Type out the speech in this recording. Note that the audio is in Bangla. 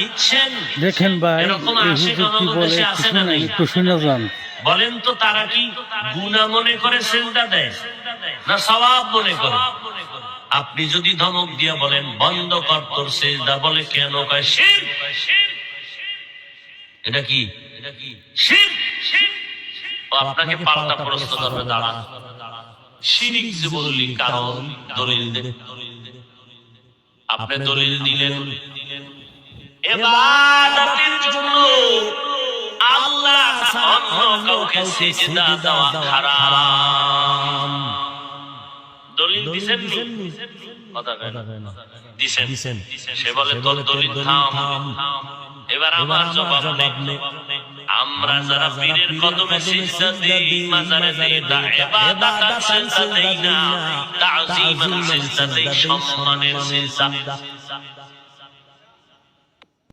দিচ্ছেন। দেখেন ভাই, এরকম এই আশিক হুজুর কি আমাদের বলে দেশে আছে না নাই? একটু শুনে যান। বলেন তো তারা কি গুনাহ মনে করে সিজদা দেয় না সওয়াব মনে করে? আপনি যদি ধমক দিয়ে বলেন বন্ধ কর তোর সিজদা, বলে কেন? কয় শিরক। এটা কি শিরক। ও আপনাকে পাল্টা প্রশ্ন করবে, দাঁড়া শিরক যে বললি কারণ দলিল দে। আপনি দলিল দিলেন ইবাদতের জন্য আল্লাহ ছাড়া অন্য কাউকে সিজদা দেওয়া হারাম। দলিল দিছেন নি? কথা কয় না। দিছেন। সে বলে তোর দলিল থাম। এবার আমার জবাব নেই। আমরা যারা পীরের কদমে সিজদা দেই, মাজারে দেই, তা ইবাদাতান সিজদা দেই না, তাযীমান সিজদা দেই, সম্মানের সিজদা।